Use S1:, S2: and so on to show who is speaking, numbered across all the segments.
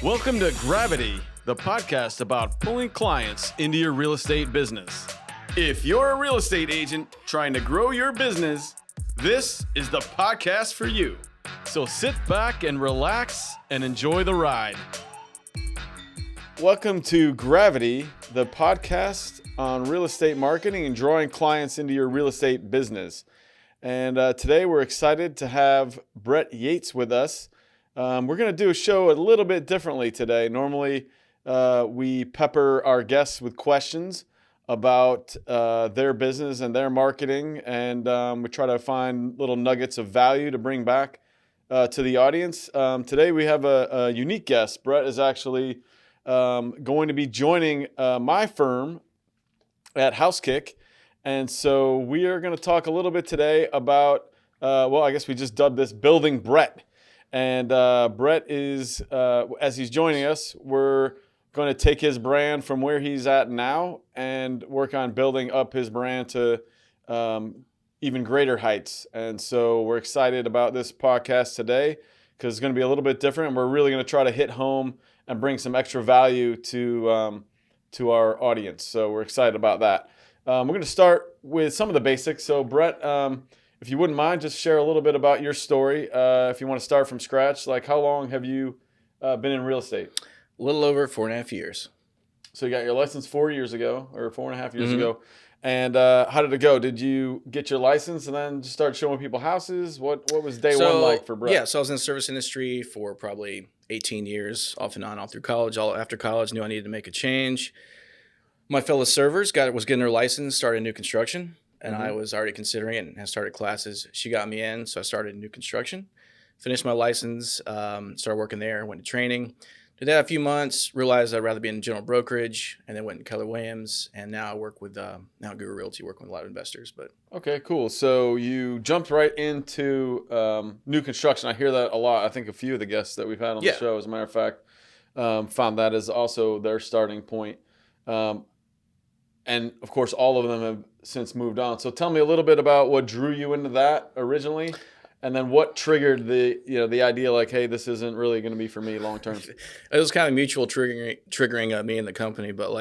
S1: Welcome to Gravity, the podcast about pulling clients into your real estate business. If you're a real estate agent trying to grow your business, this is the podcast for you. So sit back and relax and enjoy the ride. Welcome to Gravity, the podcast on real estate marketing and drawing clients into your real estate business. And today we're excited to have Brett Yates with us. We're going to do a show a little bit differently today. Normally, we pepper our guests with questions about their business and their marketing, and we try to find little nuggets of value to bring back to the audience. Today, we have a unique guest. Brett is actually going to be joining my firm at Housekick, and so we are going to talk a little bit today about, I guess we just dubbed this Building Brett. And Brett is, as he's joining us, we're going to take his brand from where he's at now and work on building up his brand to even greater heights. And so we're excited about this podcast today because it's going to be a little bit different. And we're really going to try to hit home and bring some extra value to our audience. So we're excited about that. We're going to start with some of the basics. So Brett, if you wouldn't mind, just share a little bit about your story. If you want to start from scratch, like how long have you been in real estate?
S2: A little over 4.5 years.
S1: So you got your license 4 years ago, or 4.5 years ago. And how did it go? Did you get your license and then just start showing people houses? What was day one like for Brett?
S2: Yeah, so I was in the service industry for probably 18 years, off and on, all through college. All after college, knew I needed to make a change. My fellow servers was getting their license, started new construction. And I was already considering it and had started classes. She got me in, so I started new construction. Finished my license, started working there, went to training. Did that a few months, realized I'd rather be in general brokerage, and then went to Keller Williams. And now I work with Guru Realty, working with a lot of investors. But
S1: okay, cool. So you jumped right into new construction. I hear that a lot. I think a few of the guests that we've had on the show, as a matter of fact, found that as also their starting point. And of course, all of them have since moved on. So tell me a little bit about what drew you into that originally, and then what triggered the idea like, hey, this isn't really going to be for me long term.
S2: It was kind of mutual triggering me and the company. But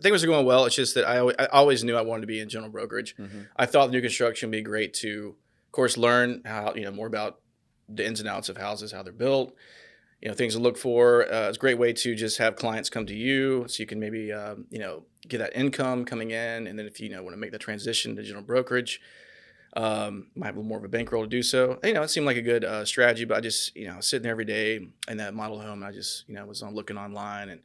S2: things are going well. It's just that I always knew I wanted to be in general brokerage. I thought new construction would be great to, of course, learn how more about the ins and outs of houses, how they're built. Things to look for. It's a great way to just have clients come to you, so you can maybe, get that income coming in. And then if you want to make the transition to general brokerage, might have a little more of a bankroll to do so. It seemed like a good strategy, but I just, sitting there every day in that model home, I just, was looking online and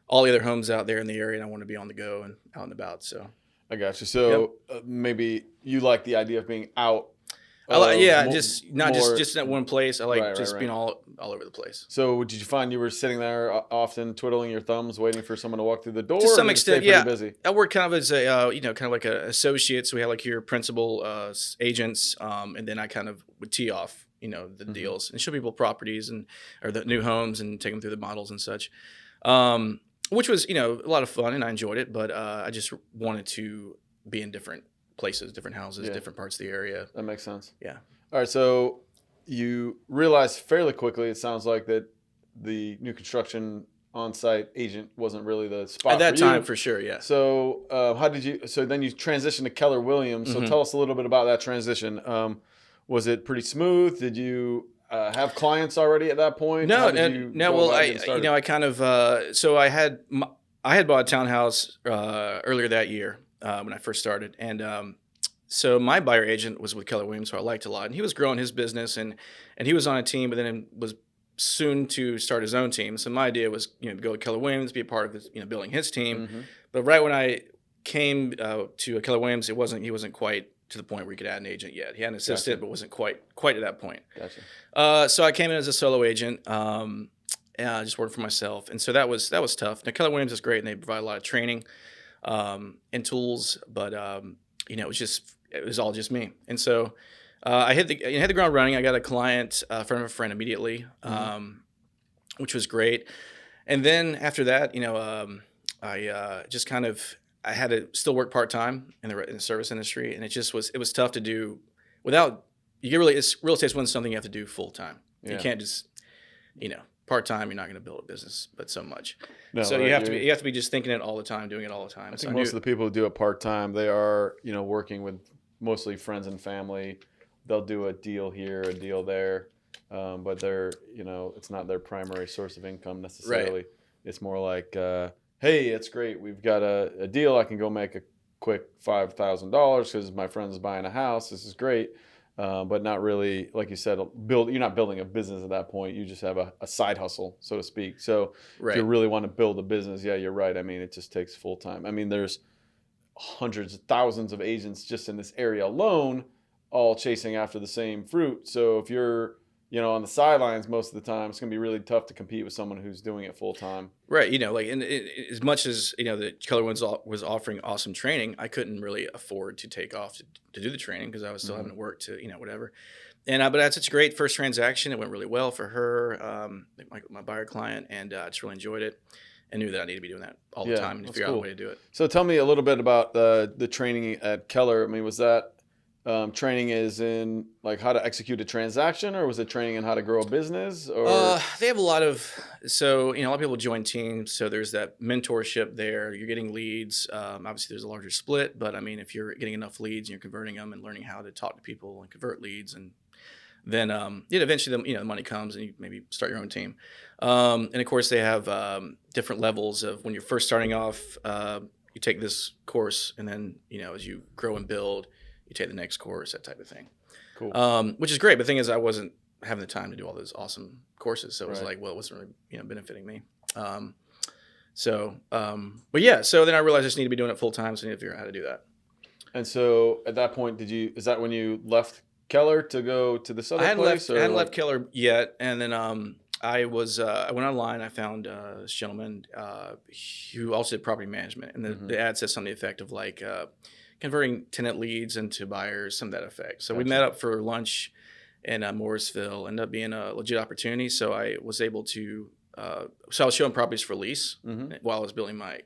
S2: all the other homes out there in the area, and I want to be on the go and out and about. So
S1: I got you. So maybe you like the idea of being out.
S2: Just in that one place. I like being all over the place.
S1: So did you find you were sitting there often twiddling your thumbs, waiting for someone to walk through the door?
S2: To some extent, yeah.
S1: Busy?
S2: I work kind of as a, kind of like an associate. So we had like your principal agents, and then I kind of would tee off, the deals and show people properties or the new homes and take them through the models and such, which was, a lot of fun, and I enjoyed it. But I just wanted to be in different places, different houses, different parts of the area.
S1: That makes sense.
S2: Yeah.
S1: All right. So you realized fairly quickly, it sounds like, that the new construction on-site agent wasn't really the spot
S2: at that
S1: for you.
S2: time, for sure. Yeah.
S1: So so then you transitioned to Keller Williams. So tell us a little bit about that transition. Was it pretty smooth? Did you have clients already at that point?
S2: No. Well, I kind of, so I had bought a townhouse earlier that year. When I first started. And so my buyer agent was with Keller Williams, who I liked a lot. And he was growing his business, and he was on a team, but then was soon to start his own team. So my idea was, to go to Keller Williams, be a part of his, building his team. But right when I came to Keller Williams, he wasn't quite to the point where he could add an agent yet. He had an assistant, but wasn't quite at that point.
S1: Gotcha.
S2: So I came in as a solo agent. And I just worked for myself. And so that was tough. Now, Keller Williams is great, and they provide a lot of training and tools, but it was all just me. And so I hit the ground running. I got a client from a friend immediately, which was great. And then after that, I just kind of I had to still work part time in the service industry, and it was tough to do without. Real estate is something you have to do full time. You can't just part-time, you're not going to build a business, but so much.
S1: No,
S2: So
S1: right,
S2: you have to be just thinking it all the time, doing it all the time.
S1: I think most of the people who do it part-time, they are, working with mostly friends and family. They'll do a deal here, a deal there, but they're, it's not their primary source of income necessarily.
S2: Right.
S1: It's more like, hey, it's great. We've got a deal. I can go make a quick $5,000 because my friend's buying a house. This is great. But not really, like you said, you're not building a business at that point. You just have a side hustle, so to speak. So if you really want to build a business, yeah, you're right. I mean, it just takes full time. I mean, there's hundreds of thousands of agents just in this area alone, all chasing after the same fruit. So if you're, on the sidelines most of the time, it's going to be really tough to compete with someone who's doing it full time.
S2: Right. And as much as, the Keller Williams was offering awesome training, I couldn't really afford to take off to do the training because I was still having to work to, whatever. And, but I had such a great first transaction. It went really well for her, my buyer client, and I just really enjoyed it and knew that I needed to be doing that all the time and figure out a way to do it.
S1: So tell me a little bit about the training at Keller. I mean, was that training is in like how to execute a transaction, or was it training in how to grow a business? Or
S2: they have a lot of a lot of people join teams, so there's that mentorship there. You're getting leads. Obviously, there's a larger split, but I mean, if you're getting enough leads and you're converting them and learning how to talk to people and convert leads, and then eventually the money comes and you maybe start your own team. And of course, they have different levels of when you're first starting off. You take this course, and then as you grow and build, you take the next course, that type of thing.
S1: Cool.
S2: Which is great. But the thing is, I wasn't having the time to do all those awesome courses. So it was like, well, it wasn't really, benefiting me. But yeah, so then I realized I just need to be doing it full time. So I need to figure out how to do that.
S1: And so at that point, is that when you left Keller to go to this other place?
S2: I hadn't left Keller yet. And then I went online. I found this gentleman who also did property management. And the ad says something to the effect of like, converting tenant leads into buyers, some of that effect. So we met up for lunch in Morrisville. Ended up being a legit opportunity. So I was able to. So I was showing properties for lease while I was building my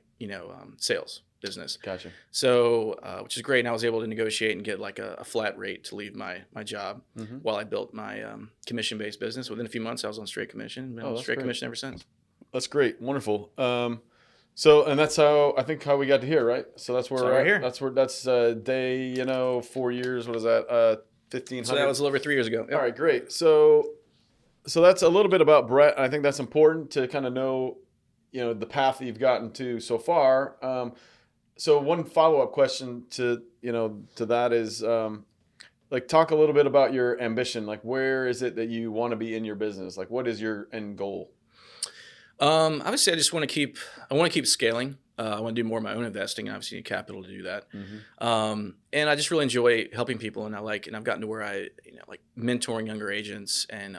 S2: sales business.
S1: Gotcha.
S2: So which is great. And I was able to negotiate and get like a flat rate to leave my job while I built my commission based business. Within a few months, I was on straight commission. Been on straight commission ever since.
S1: That's great. Wonderful. So, and that's how we got to here, right? So that's where we're
S2: here.
S1: That's day, 4 years. What is that? 1,500.
S2: So that was a little over 3 years ago. Yep.
S1: All right, great. So that's a little bit about Brett. I think that's important to kind of know, the path that you've gotten to so far. So one follow-up question to that is, like, talk a little bit about your ambition. Like, where is it that you want to be in your business? Like, what is your end goal?
S2: Obviously, I want to keep scaling. I want to do more of my own investing, and obviously need capital to do that. And I just really enjoy helping people, and I've gotten to where I, like mentoring younger agents, and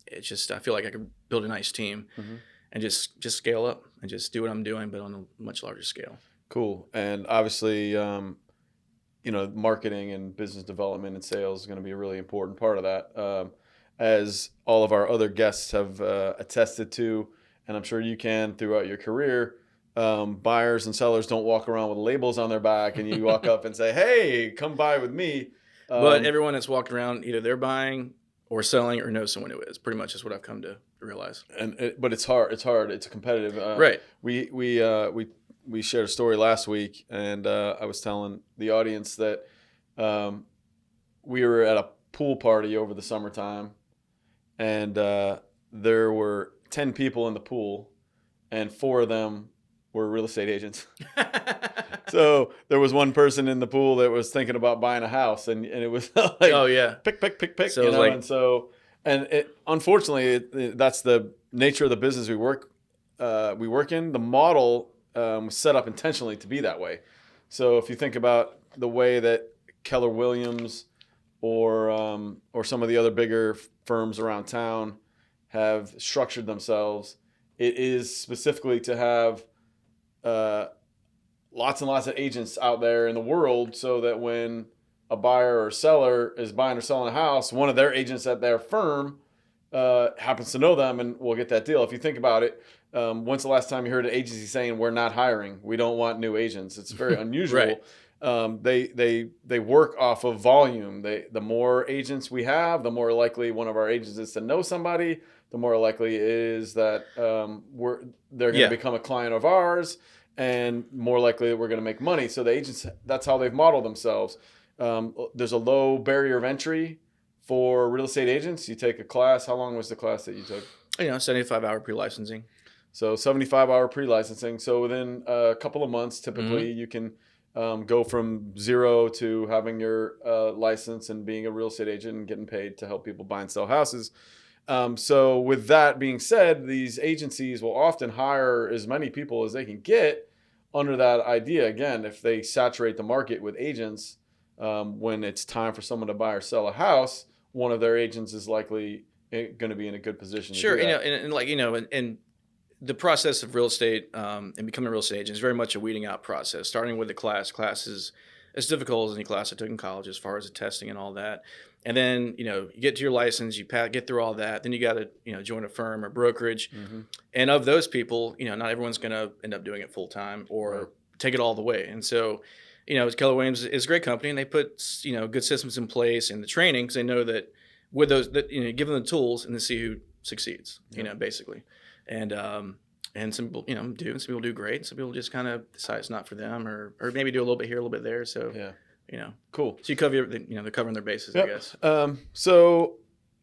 S2: it's just, I feel like I could build a nice team and just scale up and just do what I'm doing, but on a much larger scale.
S1: Cool. And obviously, marketing and business development and sales is going to be a really important part of that. As all of our other guests have attested to, and I'm sure you can throughout your career, buyers and sellers don't walk around with labels on their back and you walk up and say, hey, come buy with me.
S2: But everyone that's walking around, either they're buying or selling or know someone who is. Pretty much is what I've come to realize.
S1: But it's hard. It's competitive.
S2: Right.
S1: We shared a story last week, and I was telling the audience that we were at a pool party over the summertime, and there were 10 people in the pool, and 4 of them were real estate agents. So there was one person in the pool that was thinking about buying a house, and it was like,
S2: oh yeah,
S1: pick.
S2: So
S1: unfortunately, that's the nature of the business we work in. The model was set up intentionally to be that way. So if you think about the way that Keller Williams or some of the other bigger firms around town have structured themselves, it is specifically to have lots and lots of agents out there in the world, so that when a buyer or seller is buying or selling a house, one of their agents at their firm happens to know them and will get that deal. If you think about it, when's the last time you heard an agency saying, we're not hiring, we don't want new agents? It's very unusual. Right. They work off of volume. The more agents we have, the more likely one of our agents is to know somebody. the more likely it is that they're going to become a client of ours, and more likely that we're going to make money. So the agents, that's how they've modeled themselves. There's a low barrier of entry for real estate agents. You take a class. How long was the class that you took?
S2: 75-hour pre-licensing.
S1: So 75-hour pre-licensing. So within a couple of months, typically, you can go from zero to having your license and being a real estate agent and getting paid to help people buy and sell houses. So with that being said, these agencies will often hire as many people as they can get under that idea. Again, if they saturate the market with agents, when it's time for someone to buy or sell a house, one of their agents is likely going to be in a good position.
S2: Sure,
S1: to do that.
S2: and the process of real estate and becoming a real estate agent is very much a weeding out process. Starting with the class is as difficult as any class I took in college as far as the testing and all that. And then, you get to your license, you get through all that. Then you got to, join a firm or brokerage. And of those people, not everyone's going to end up doing it full time or take it all the way. And so, Keller Williams is a great company, and they put, good systems in place and the training, because they know that with those, give them the tools and then see who succeeds, basically. And some people, do, and some people do great. Some people just kind of decide it's not for them, or maybe do a little bit here, a little bit there. So,
S1: cool.
S2: So you cover, they're covering their bases, I guess.
S1: So,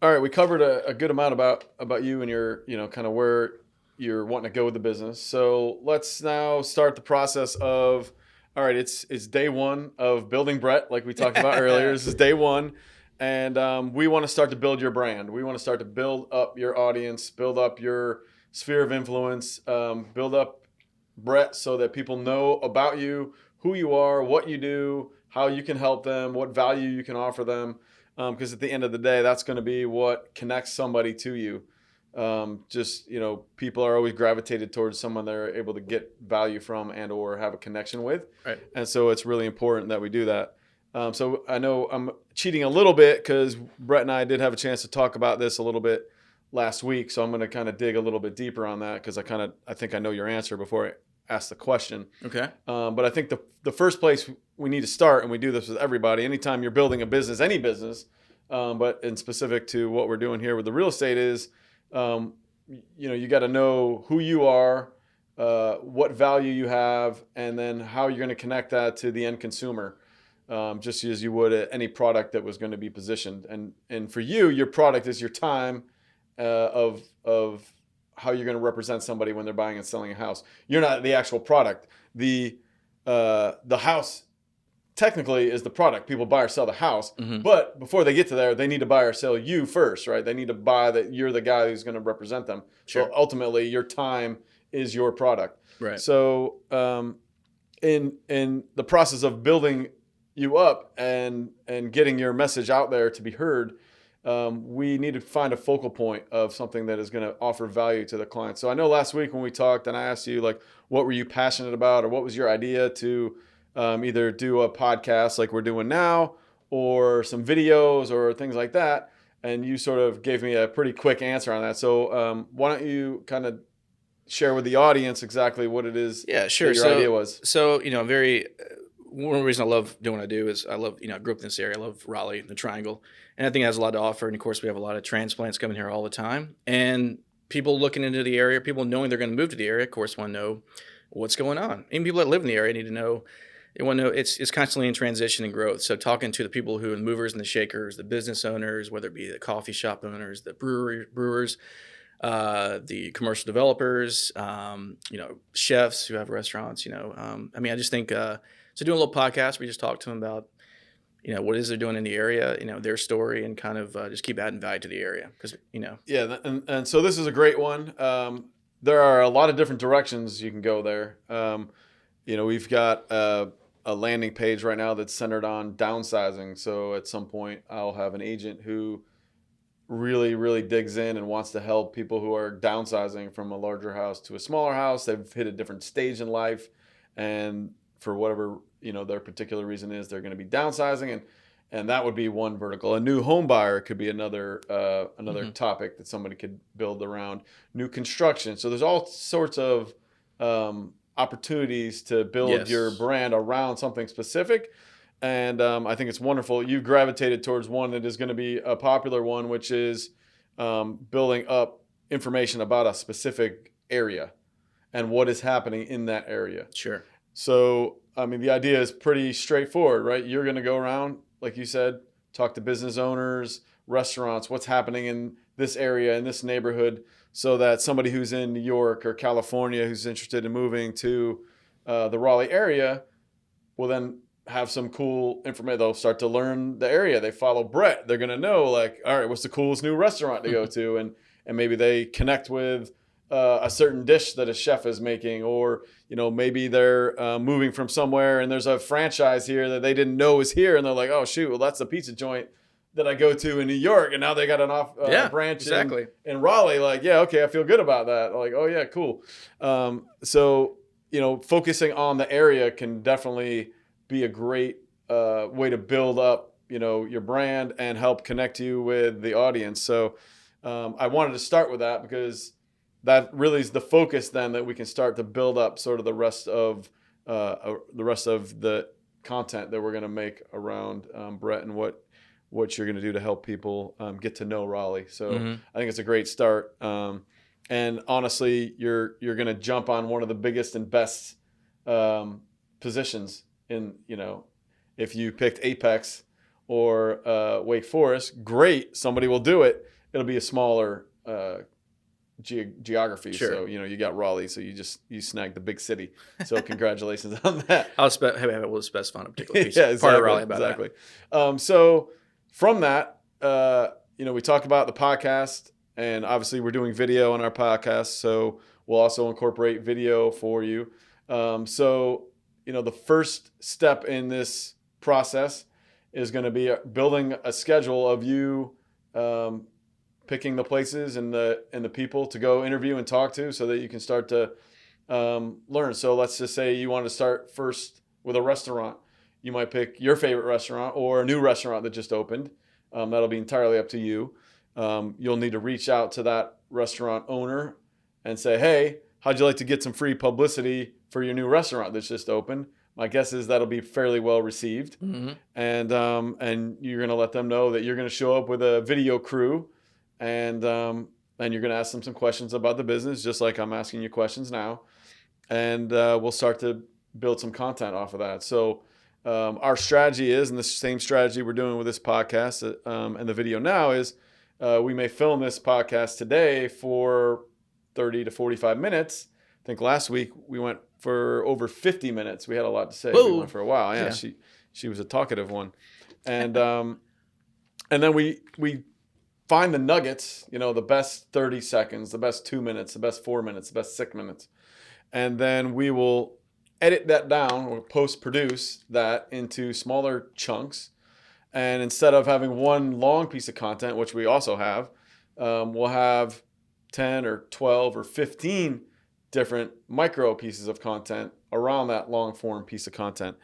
S1: all right, we covered a good amount about you and your, kind of where you're wanting to go with the business. So let's now start the process of, all right, it's day one of building Brett, like we talked about earlier. This is day one. And we want to start to build your brand. We want to start to build up your audience, build up your sphere of influence, build up Brett so that people know about you, who you are, what you do, how you can help them, what value you can offer them. Because at the end of the day, that's going to be what connects somebody to you. People are always gravitated towards someone they're able to get value from and or have a connection with.
S2: Right.
S1: And so it's really important that we do that. So I know I'm cheating a little bit because Brett and I did have a chance to talk about this a little bit last week. So I'm going to kind of dig a little bit deeper on that because I think I know your answer before I ask the question.
S2: Okay.
S1: But I think the first place we need to start, and we do this with everybody, anytime you're building a business, any business, but in specific to what we're doing here with the real estate is, you got to know who you are, what value you have, and then how you're going to connect that to the end consumer. Just as you would at any product that was going to be positioned. And for you, your product is your time of how you're going to represent somebody when they're buying and selling a house. You're not the actual product. The house technically is the product. People buy or sell the house. Mm-hmm. But before they get to there, they need to buy or sell you first, right? They need to buy that you're the guy who's going to represent them.
S2: Sure.
S1: So ultimately, your time is your product.
S2: Right.
S1: So in the process of building you up and getting your message out there to be heard, we need to find a focal point of something that is going to offer value to the client. So I know last week when we talked and I asked you, like, what were you passionate about, or what was your idea to either do a podcast like we're doing now or some videos or things like that, and you sort of gave me a pretty quick answer on that. So why don't you kind of share with the audience exactly what it is that your idea was?
S2: So, one reason I love doing what I do is I love, I grew up in this area. I love Raleigh, the Triangle. And I think it has a lot to offer. And of course, we have a lot of transplants coming here all the time. And people looking into the area, people knowing they're going to move to the area, of course, want to know what's going on. Even people that live in the area need to know. They want to know it's constantly in transition and growth. So talking to the people who are the movers and the shakers, the business owners, whether it be the coffee shop owners, the brewers, the commercial developers, chefs who have restaurants, I just think, so doing a little podcast, we just talk to them about, what it is they're doing in the area, their story, and kind of just keep adding value to the area. Because,
S1: Yeah, and so this is a great one. There are a lot of different directions you can go there. We've got a landing page right now that's centered on downsizing. So at some point, I'll have an agent who really, really digs in and wants to help people who are downsizing from a larger house to a smaller house. They've hit a different stage in life, and for whatever their particular reason is, they're going to be downsizing, and that would be one vertical. A new home buyer could be another mm-hmm. topic that somebody could build around. New construction. So there's all sorts of opportunities to build your brand around something specific. And I think it's wonderful. You've gravitated towards one that is going to be a popular one, which is building up information about a specific area and what is happening in that area.
S2: Sure.
S1: So, I mean, the idea is pretty straightforward, right? You're going to go around, like you said, talk to business owners, restaurants, what's happening in this area, in this neighborhood, so that somebody who's in New York or California who's interested in moving to the Raleigh area will then have some cool information. They'll start to learn the area. They follow Brett. They're going to know, like, all right, what's the coolest new restaurant to go to? And maybe they connect with a certain dish that a chef is making, or, you know, maybe they're moving from somewhere and there's a franchise here that they didn't know was here. And they're like, oh, shoot, well, that's a pizza joint that I go to in New York. And now they got an branch in Raleigh. Like, yeah, okay, I feel good about that. Like, oh, yeah, cool. So, you know, focusing on the area can definitely be a great way to build up, you know, your brand and help connect you with the audience. So I wanted to start with that because that really is the focus then that we can start to build up sort of the rest of the content that we're going to make around Brett and what you're going to do to help people get to know Raleigh. So I think it's a great start. And honestly, you're going to jump on one of the biggest and best positions in, you know, if you picked Apex or Wake Forest, great. Somebody will do it. It'll be a smaller geography.
S2: Sure.
S1: So, you know, you got Raleigh, so you snagged the big city. So congratulations on that.
S2: We'll specify on a particular piece.
S1: Yeah, exactly,
S2: part of Raleigh about
S1: exactly. That. So from that, you know, we talked about the podcast, and obviously we're doing video on our podcast, so we'll also incorporate video for you. So, you know, the first step in this process is going to be building a schedule of you picking the places and the people to go interview and talk to, so that you can start to learn. So let's just say you want to start first with a restaurant. You might pick your favorite restaurant or a new restaurant that just opened. That'll be entirely up to you. You'll need to reach out to that restaurant owner and say, hey, how'd you like to get some free publicity for your new restaurant that's just opened? My guess is that'll be fairly well received. And you're going to let them know that you're going to show up with a video crew, and you're going to ask them some questions about the business, just like I'm asking you questions now. And we'll start to build some content off of that. So our strategy is, and the same strategy we're doing with this podcast and the video now is, we may film this podcast today for 30 to 45 minutes. I think last week we went for over 50 minutes. We had a lot to say.
S2: Whoa.
S1: We went for a while. Yeah. She was a talkative one. And then we find the nuggets, you know, the best 30 seconds, the best 2 minutes, the best 4 minutes, the best 6 minutes. And then we will edit that down or post-produce that into smaller chunks. And instead of having one long piece of content, which we also have, we'll have 10 or 12 or 15 different micro pieces of content around that long form piece of content.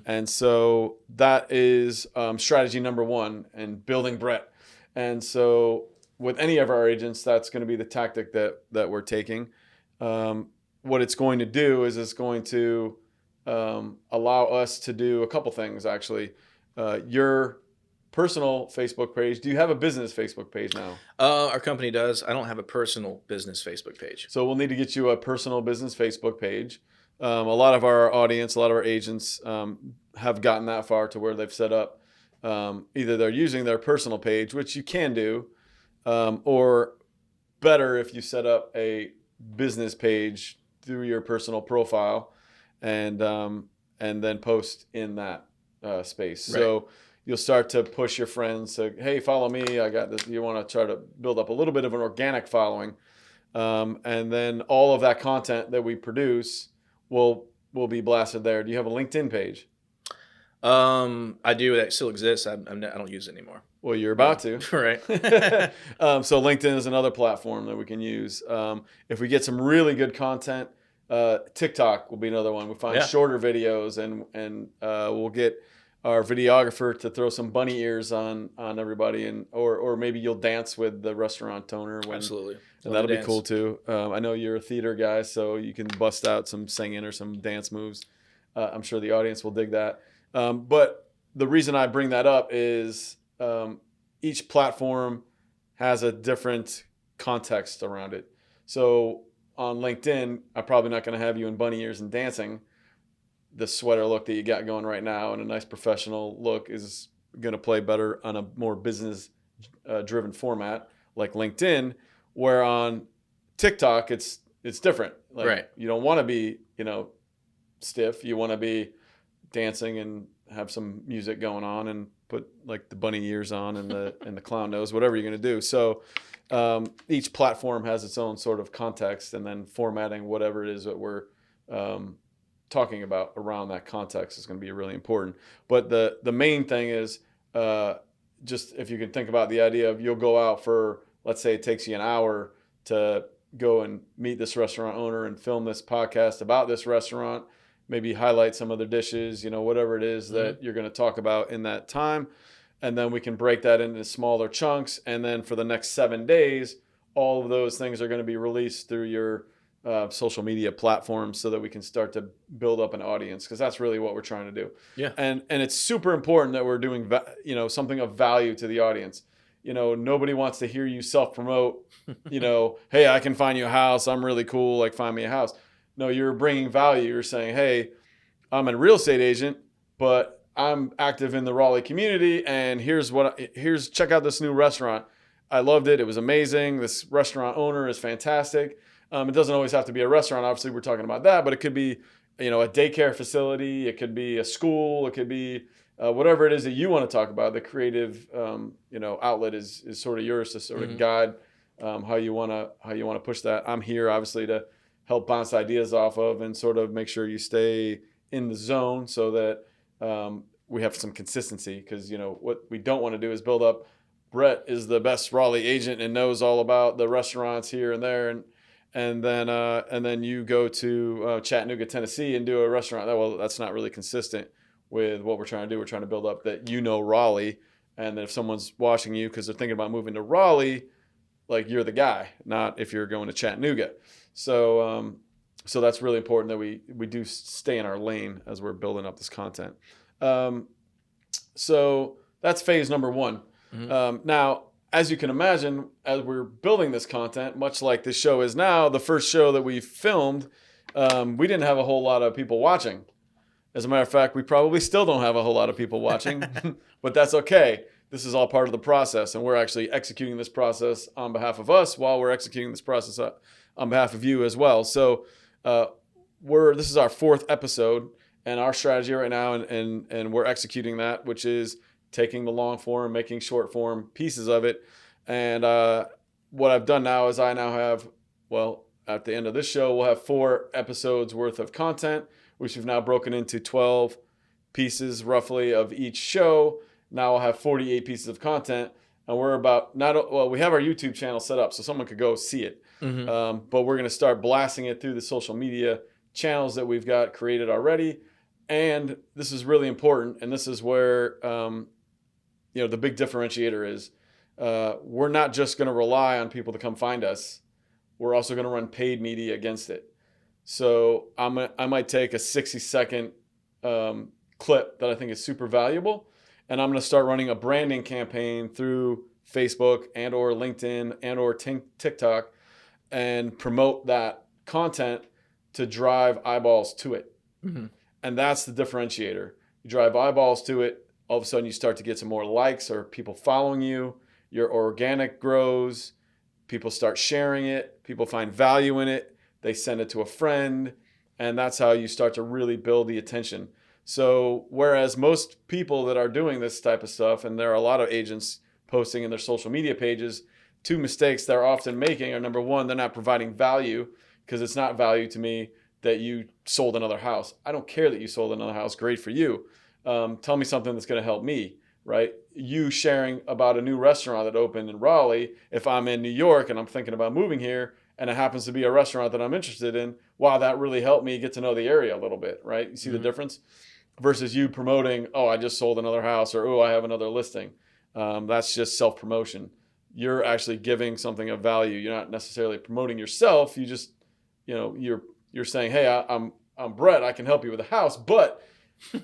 S1: And so that is strategy number one, and building Brett. And so with any of our agents, that's going to be the tactic that we're taking. What it's going to do is it's going to allow us to do a couple things, actually. Your personal Facebook page. Do you have a business Facebook page now?
S2: Our company does. I don't have a personal business Facebook page.
S1: So we'll need to get you a personal business Facebook page. A lot of our audience, a lot of our agents have gotten that far to where they've set up either they're using their personal page, which you can do, or better if you set up a business page through your personal profile and then post in that space. Right. So you'll start to push your friends to, hey, follow me. I got this. You want to try to build up a little bit of an organic following. And then all of that content that we produce will be blasted there. Do you have a LinkedIn page?
S2: I do. That still exists. I don't use it anymore.
S1: Well, you're about to.
S2: Right.
S1: So LinkedIn is another platform that we can use. If we get some really good content, TikTok will be another one. We find shorter videos, and we'll get our videographer to throw some bunny ears on everybody, and or maybe you'll dance with the restaurant owner.
S2: Absolutely.
S1: And that'll be cool too. I know you're a theater guy, so you can bust out some singing or some dance moves. I'm sure the audience will dig that. But the reason I bring that up is each platform has a different context around it. So on LinkedIn, I'm probably not going to have you in bunny ears and dancing. The sweater look that you got going right now and a nice professional look is going to play better on a more business driven format like LinkedIn, where on TikTok it's different. Like,
S2: right.
S1: You don't want to be, stiff. You want to be dancing and have some music going on and put like the bunny ears on and the clown nose, whatever you're going to do. So each platform has its own sort of context, and then formatting whatever it is that we're talking about around that context is going to be really important. But the main thing is just if you can think about the idea of you'll go out for, let's say it takes you an hour to go and meet this restaurant owner and film this podcast about this restaurant, maybe highlight some of their dishes, whatever it is that you're going to talk about in that time. And then we can break that into smaller chunks. And then for the next 7 days, all of those things are going to be released through your social media platforms so that we can start to build up an audience, because that's really what we're trying to do.
S2: Yeah.
S1: And it's super important that we're doing, something of value to the audience. Nobody wants to hear you self-promote, hey, I can find you a house. I'm really cool. Like, find me a house. No, you're bringing value. You're saying, hey, I'm a real estate agent, but I'm active in the Raleigh community, and check out this new restaurant. I loved it. It was amazing. This restaurant owner is fantastic. It doesn't always have to be a restaurant. Obviously, we're talking about that, but it could be, a daycare facility. It could be a school. It could be whatever it is that you want to talk about. The creative, outlet is sort of yours to sort of guide how you want to push that. I'm here, obviously, to help bounce ideas off of and sort of make sure you stay in the zone so that we have some consistency, because what we don't want to do is build up Brett is the best Raleigh agent and knows all about the restaurants here and there, and then you go to Chattanooga, Tennessee, and do a restaurant. That's not really consistent with what we're trying to do. We're trying to build up that Raleigh, and that if someone's watching you because they're thinking about moving to Raleigh, like, you're the guy, not if you're going to Chattanooga. So that's really important that we do stay in our lane as we're building up this content. So that's phase number one. Now, as you can imagine, as we're building this content, much like this show is now, the first show that we filmed, we didn't have a whole lot of people watching. As a matter of fact, we probably still don't have a whole lot of people watching, but that's okay. This is all part of the process, and we're actually executing this process on behalf of us while we're executing this process on behalf of you as well. So this is our 4th episode, and our strategy right now, and we're executing that, which is taking the long form, making short form pieces of it. And what I've done now is I now have, at the end of this show, we'll have 4 episodes worth of content, which we've now broken into 12 pieces roughly of each show. Now we'll have 48 pieces of content, and we have our YouTube channel set up so someone could go see it. But we're going to start blasting it through the social media channels that we've got created already. And this is really important, and this is where the big differentiator is. We're not just going to rely on people to come find us. We're also going to run paid media against it. So I might take a 60-second clip that I think is super valuable, and I'm going to start running a branding campaign through Facebook and or LinkedIn and or TikTok and promote that content to drive eyeballs to it. And that's the differentiator. You drive eyeballs to it, all of a sudden you start to get some more likes or people following you. Your organic grows. People start sharing it. People find value in it. They send it to a friend. And that's how you start to really build the attention. So whereas most people that are doing this type of stuff, and there are a lot of agents posting in their social media pages, 2 mistakes they're often making are, number one, they're not providing value, because it's not value to me that you sold another house. I don't care that you sold another house. Great for you. Tell me something that's going to help me, right? You sharing about a new restaurant that opened in Raleigh. If I'm in New York and I'm thinking about moving here, and it happens to be a restaurant that I'm interested in, wow, that really helped me get to know the area a little bit, right? You see the difference? Versus you promoting, oh, I just sold another house, or oh, I have another listing. That's just self-promotion. You're actually giving something of value. You're not necessarily promoting yourself. You just, you're saying, hey, I'm Brett. I can help you with a house, but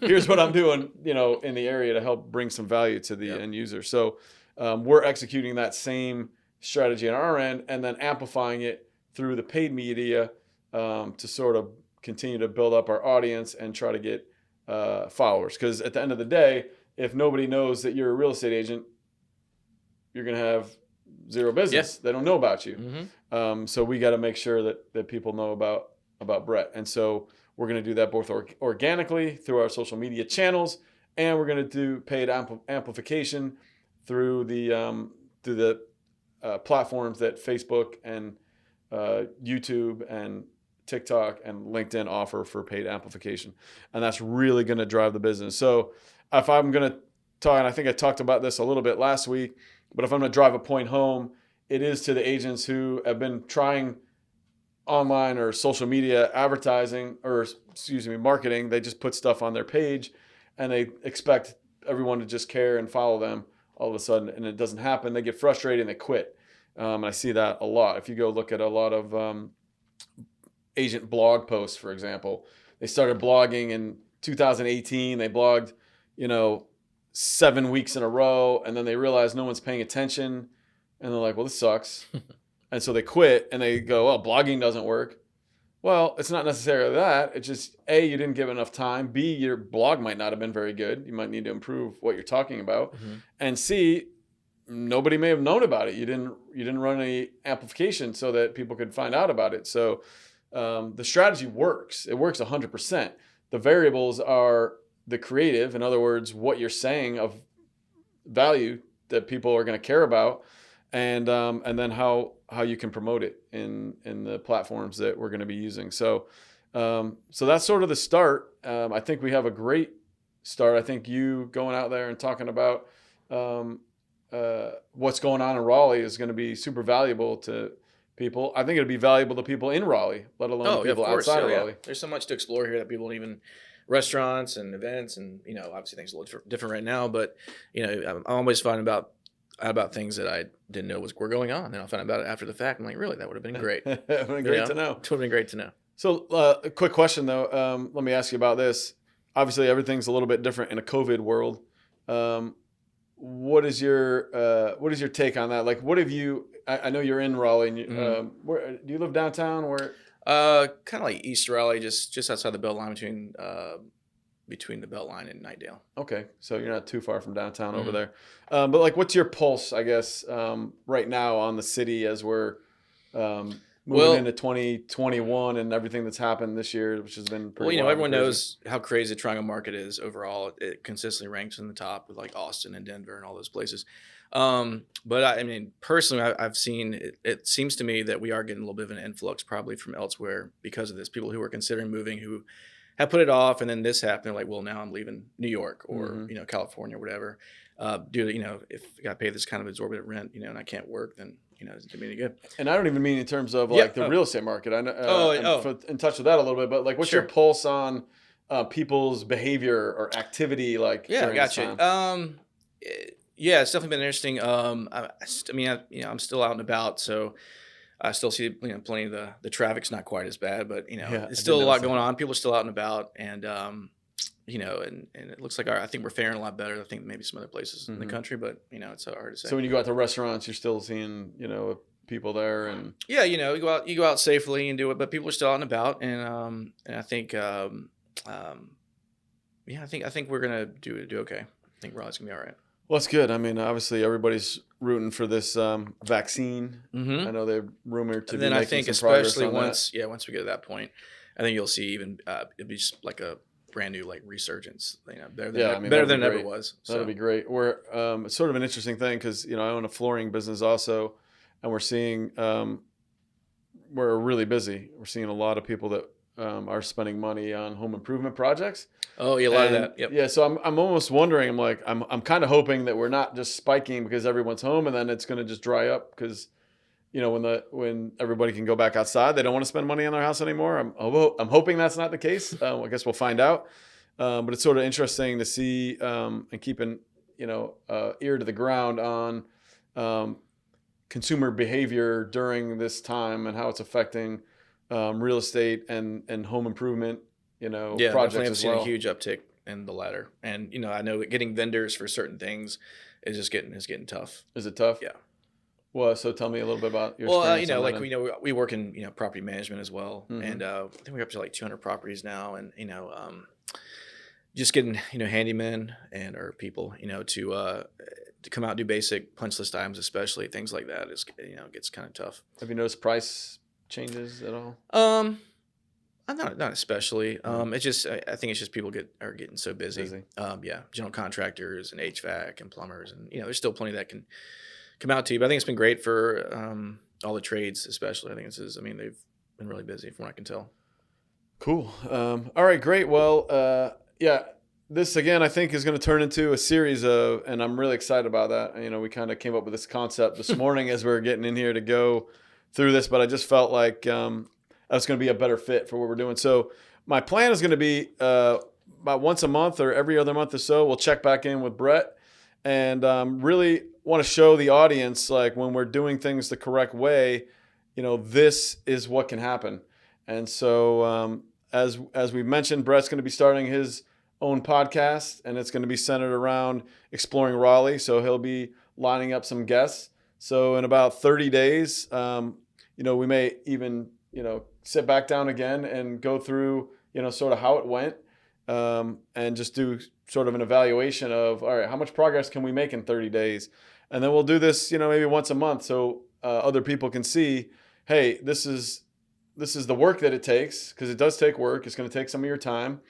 S1: here's what I'm doing, in the area to help bring some value to the end user. So we're executing that same strategy on our end, and then amplifying it through the paid media to sort of continue to build up our audience and try to get followers. Because at the end of the day, if nobody knows that you're a real estate agent, you're going to have zero business. They don't know about you. So we got to make sure that people know about Brett. And so we're going to do that both organically through our social media channels, and we're going to do paid amplification through the platforms that Facebook and YouTube and TikTok and LinkedIn offer for paid amplification. And that's really going to drive the business. So if I'm going to talk, and I think I talked about this a little bit last week, but if I'm going to drive a point home, it is to the agents who have been trying online or social media advertising, or marketing. They just put stuff on their page and they expect everyone to just care and follow them all of a sudden, and it doesn't happen. They get frustrated and they quit. I see that a lot. If you go look at a lot of agent blog posts, for example, they started blogging in 2018. They blogged, 7 weeks in a row, and then they realized no one's paying attention, and they're like, well, this sucks. And so they quit and they go, well, blogging doesn't work. Well, it's not necessarily that. It's just, A, you didn't give enough time. B, your blog might not have been very good. You might need to improve what you're talking about. And C, nobody may have known about it. You didn't run any amplification so that people could find out about it. So the strategy works. It works 100%. The variables are the creative. In other words, what you're saying of value that people are going to care about, and then how you can promote it in the platforms that we're going to be using. So that's sort of the start. I think we have a great start. I think you going out there and talking about what's going on in Raleigh is going to be super valuable to people. I think it'll be valuable to people in Raleigh, let alone people outside of Raleigh.
S2: There's so much to explore here that people don't even, restaurants and events, and obviously things are a little different right now, but I'm always finding about things that I didn't know were going on. And I'll find out about it after the fact. I'm like, really, that would have been great.
S1: It would have been great to know.
S2: It would have been great to know.
S1: So a quick question though. Let me ask you about this. Obviously everything's a little bit different in a COVID world. What is your take on that? Like, what have you, I know you're in Raleigh, and where do you live downtown? Where?
S2: Kind of like East Raleigh, just outside the Beltline, between the Beltline and Nightdale.
S1: Okay, so you're not too far from downtown over there. But like, what's your pulse, I guess, right now on the city as we're moving into 2021 and everything that's happened this year, which has been pretty wild.
S2: Everyone knows how crazy the triangle market is overall. It consistently ranks in the top with like Austin and Denver and all those places. But I mean, personally, I've seen it seems to me that we are getting a little bit of an influx probably from elsewhere because of this. People who are considering moving, who have put it off, and then this happened. They're like, well, now I'm leaving New York or California or whatever. Due to if I got to pay this kind of exorbitant rent, and I can't work, then it doesn't do me any good.
S1: And I don't even mean in terms of like the real estate market. I know in touch with that a little bit, but like, what's your pulse on people's behavior or activity? Like,
S2: I got you. Yeah, it's definitely been interesting. I'm still out and about, so I still see plenty of the traffic's not quite as bad, but it's still a lot going on. People are still out and about, and and it looks like I think we're faring a lot better. I think maybe some other places in the country, but it's so hard to say.
S1: So when you go out to restaurants, you're still seeing people there, and
S2: you go out safely and do it, but people are still out and about, and I think I think we're gonna do okay. I think Raleigh's gonna be all right.
S1: Well, that's good. I mean, obviously everybody's rooting for this vaccine. I know they're rumored to be making some progress on that. And then I think especially
S2: once we get to that point, I think you'll see even it'd be just like a brand new like resurgence. Better than it ever was. So.
S1: That'd be great. It's sort of an interesting thing because I own a flooring business also, and we're seeing we're really busy. We're seeing a lot of people that are spending money on home improvement projects.
S2: Oh, yeah, a lot of that. Yep.
S1: Yeah, so I'm almost wondering. I'm kind of hoping that we're not just spiking because everyone's home, and then it's going to just dry up because, when everybody can go back outside, they don't want to spend money on their house anymore. I'm hoping that's not the case. I guess we'll find out. But it's sort of interesting to see and keeping ear to the ground on consumer behavior during this time and how it's affecting real estate and home improvement. Projects
S2: I've
S1: as
S2: seen
S1: well.
S2: a huge uptick in the latter, and I know that getting vendors for certain things is getting tough.
S1: Is it tough?
S2: Yeah.
S1: Well, so tell me a little bit about your
S2: Well,
S1: experience.
S2: like we work in property management as well, and I think we're up to like 200 properties now, and just getting handymen and or people to come out and do basic punch list items, especially things like that is gets kind of tough.
S1: Have you noticed price changes at all?
S2: Not especially. It's just I think it's just people are getting so busy. General contractors and HVAC and plumbers, and there's still plenty that can come out to you. But I think it's been great for all the trades, especially. I think they've been really busy from what I can tell.
S1: Cool. All right, great. Well, this again I think is going to turn into a series of, and I'm really excited about that. We kind of came up with this concept this morning as we were getting in here to go through this, but I just felt like that's going to be a better fit for what we're doing. So my plan is going to be about once a month or every other month or so, we'll check back in with Brett and really want to show the audience, like when we're doing things the correct way, this is what can happen. And so as we mentioned, Brett's going to be starting his own podcast, and it's going to be centered around exploring Raleigh. So he'll be lining up some guests. So in about 30 days, we may even, sit back down again and go through, sort of how it went, and just do sort of an evaluation of, all right, how much progress can we make in 30 days? And then we'll do this, maybe once a month so other people can see, hey, this is the work that it takes, because it does take work. It's going to take some of your time.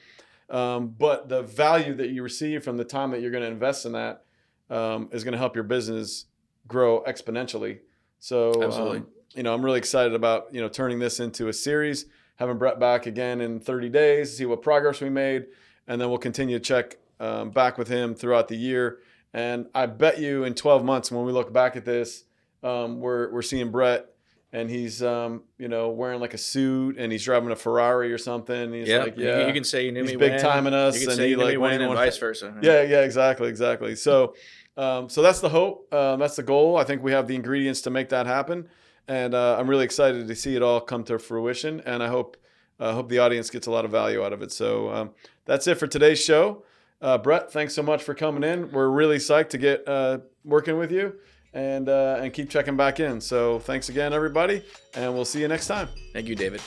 S1: But the value that you receive from the time that you're going to invest in that is going to help your business grow exponentially. So,
S2: absolutely.
S1: I'm really excited about, turning this into a series, having Brett back again in 30 days, see what progress we made. And then we'll continue to check back with him throughout the year. And I bet you in 12 months, when we look back at this, we're seeing Brett, and he's wearing like a suit, and he's driving a Ferrari or something. And he's like, yeah,
S2: you can say you knew
S1: he's
S2: me
S1: big
S2: when.
S1: timing us,
S2: you can
S1: and
S2: say
S1: he
S2: you knew
S1: like
S2: me when, and vice versa.
S1: Yeah, exactly. So, so that's the hope. That's the goal. I think we have the ingredients to make that happen, and I'm really excited to see it all come to fruition. And I hope the audience gets a lot of value out of it. So that's it for today's show. Brett, thanks so much for coming in. We're really psyched to get working with you. And keep checking back in. So thanks again, everybody, and we'll see you next time.
S2: Thank you, David.